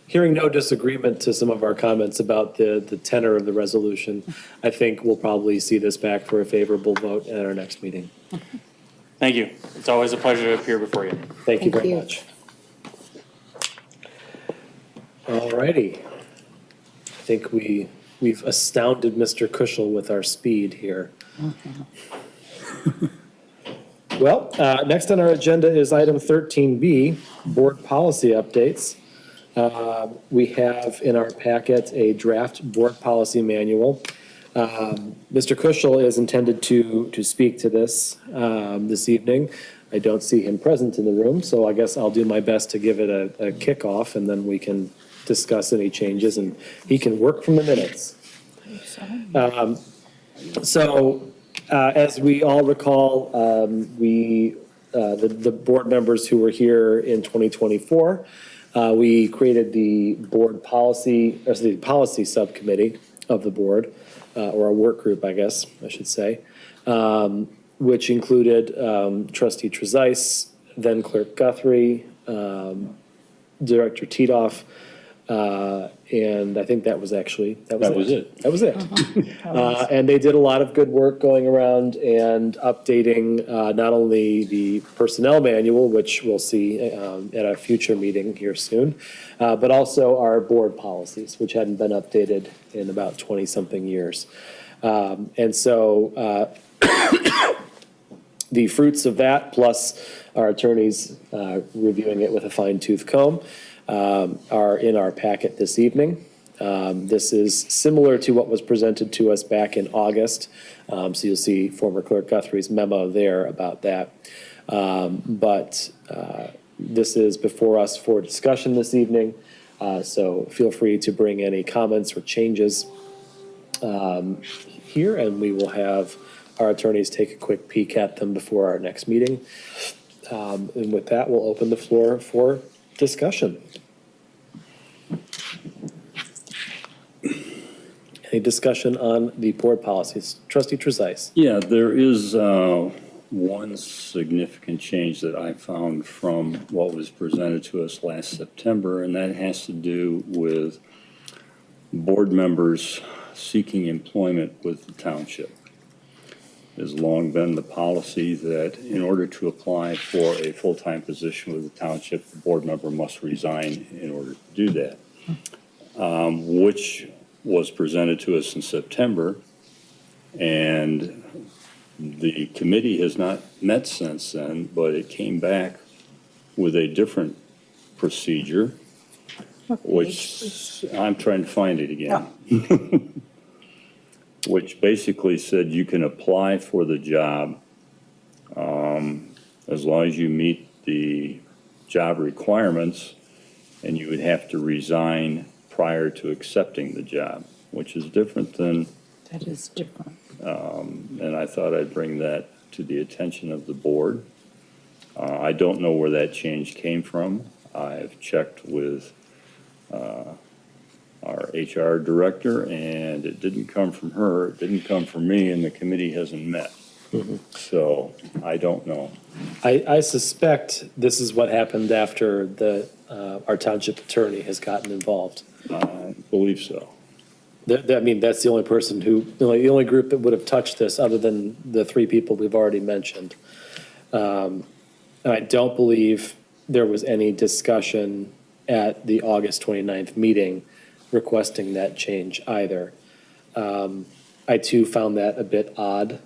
Hearing no disagreement to some of our comments about the tenor of the resolution, I think we'll probably see this back for a favorable vote at our next meeting. Thank you. It's always a pleasure to appear before you. Thank you Thank very you. much. All righty. I think we've astounded Mr. Kuschel with our speed here. Well, next on our agenda is item 13B, board policy updates. We have in our packet a draft board policy manual. Mr. Kuschel is intended to speak to this this evening. I don't see him present in the room, so I guess I'll do my best to give it a kickoff, and then we can discuss any changes, and he can work from the minutes. As we all recall, the board members who were here in 2024, we created the board policy, or the policy subcommittee of the board, or a work group, I guess I should say, which included Trustee Trezise, then Clerk Guthrie, Director Titoff, and I think that was it. That was it. And they did a lot of good work going around and updating not only the personnel manual, which we'll see at a future meeting here soon, but also our board policies, which hadn't been updated in about 20-something years. And so the fruits of that, plus our attorneys reviewing it with a fine-tooth comb, are in our packet this evening. This is similar to what was presented to us back in August. So you'll see former Clerk Guthrie's memo there about that. But this is before us for discussion this evening. So feel free to bring any comments or changes here, and we will have our attorneys take a quick peek at them before our next meeting. And with that, we'll open the floor for discussion. Any discussion on the board policies? Trustee Trezise. Yeah, there is one significant change that I found from what was presented to us last September, and that has to do with board members seeking employment with the township. It has long been the policy that in order to apply for a full-time position with the township, the board member must resign in order to do that, which was presented to us in September, and the committee has not met since then, but it came back with a different procedure, which I'm trying to find it again. Which basically said you can apply for the job as long as you meet the job requirements, and you would have to resign prior to accepting the job, which is different than, That is different. and I thought I'd bring that to the attention of the board. I don't know where that change came from. I've checked with our HR director, and it didn't come from her, it didn't come from me, and the committee hasn't met. So I don't know. I suspect this is what happened after our township attorney has gotten involved. I believe so. I mean, that's the only person the only group that would have touched this other than the three people we've already mentioned. And I don't believe there was any discussion at the August 29th meeting requesting that change either. I too found that a bit odd.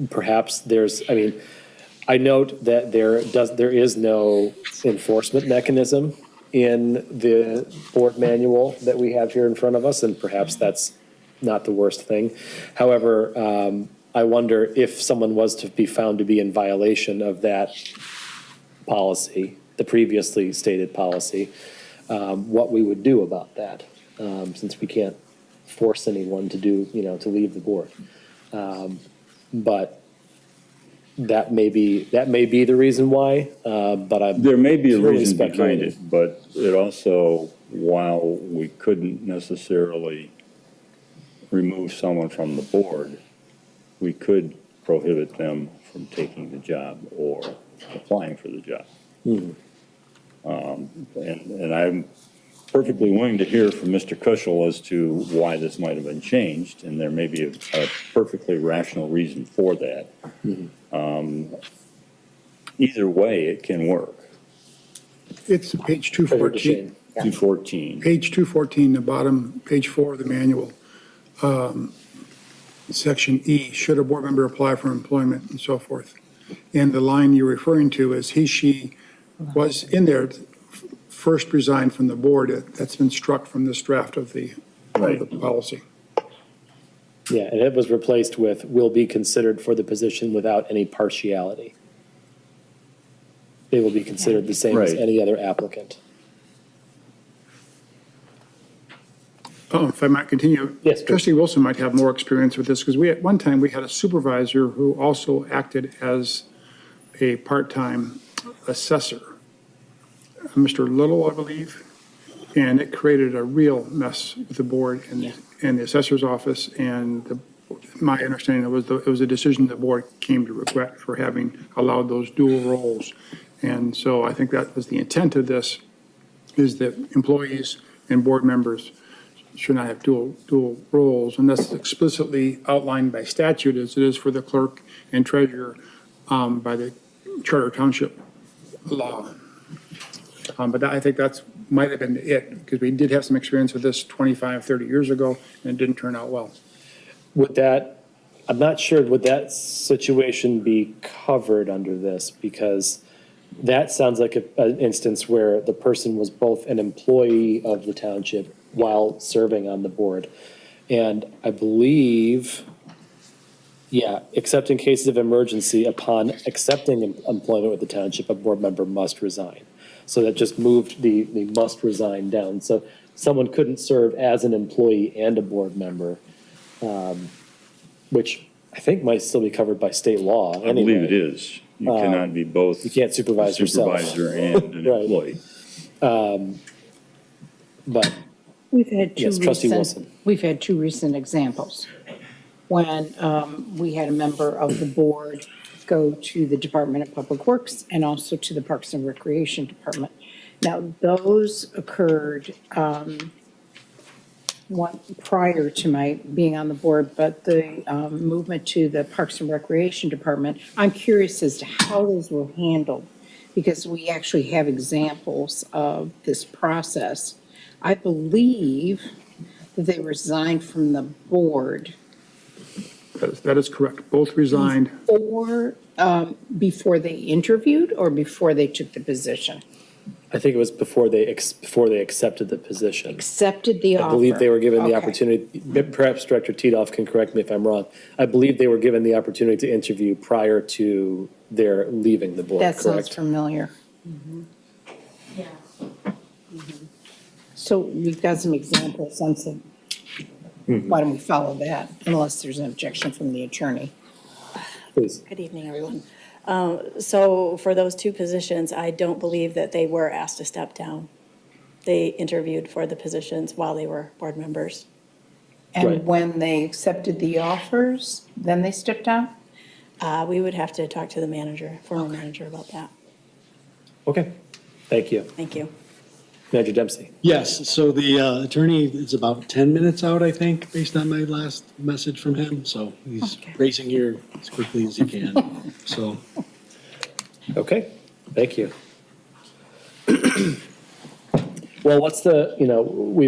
Perhaps I note that there is no enforcement mechanism in the board manual that we have here in front of us, and perhaps that's not the worst thing. However, I wonder if someone was to be found to be in violation of that policy, the previously stated policy, what we would do about that, since we can't force anyone to to leave the board. But that may be the reason why, but There may be a really reason behind speculating. it, but it also, while we couldn't necessarily remove someone from the board, we could prohibit them from taking the job or applying for the job. And I'm perfectly willing to hear from Mr. Kuschel as to why this might have been changed, and there may be a perfectly rational reason for that. Either way, it can work. It's page 214. 214. Page 214, the bottom, page 4 of the manual. Section E, should a board member apply for employment and so forth. And the line you're referring to is she was in there, first resigned from the board. That's been struck from this draft of the policy. Yeah, and it was replaced with will be considered for the position without any partiality. They will be considered the same as Right. any other applicant. If I might continue. Yes, please. Trustee Wilson might have more experience with this, because at one time, we had a supervisor who also acted as a part-time assessor, Mr. Little, I believe, and it created a real mess with the board and the assessor's office, and my understanding was it was a decision the board came to regret for having allowed those dual roles. And so I think that was the intent of this, is that employees and board members should not have dual roles, and that's explicitly outlined by statute as it is for the clerk and treasurer by the Charter Township law. But I think that's, might have been it, because we did have some experience with this 25, 30 years ago, and it didn't turn out well. Would that, I'm not sure, would that situation be covered under this? Because that sounds like an instance where the person was both an employee of the township while serving on the board. And I believe, except in cases of emergency, upon accepting employment with the township, a board member must resign. So that just moved the must resign down. So someone couldn't serve as an employee and a board member, which I think might still be covered by state law I anyway. believe it is. You cannot be both. You can't supervise yourself. Supervisor and an Right. employee. But We've had Yes, Trustee Wilson. We've had two recent examples. When we had a member of the board go to the Department of Public Works and also to the Parks and Recreation Department. Now, those occurred one prior to my being on the board, but the movement to the Parks and Recreation Department, I'm curious as to how those were handled, because we actually have examples of this process. I believe that they resigned from the board That is correct. Both resigned. or before they interviewed or before they took the position? I think it was before they accepted the position. Accepted the offer? I believe they were given the Okay. opportunity, perhaps Director Titoff can correct me if I'm wrong. I believe they were given the opportunity to interview prior to their leaving the board, That sounds correct? familiar. So we've got some examples on some, why don't we follow that unless there's an objection from the attorney? Please. Good evening, everyone. So for those two positions, I don't believe that they were asked to step down. They interviewed for the positions while they were board members. Right. And when they accepted the offers, then they stepped down? We would have to talk to the manager, former manager, about that. Okay, thank you. Thank you. Manager Dempsey. Yes, so the attorney is about 10 minutes out, I think, based on my last message from him. So he's racing here as quickly as he can. So. Okay, thank you. Well, what's the, we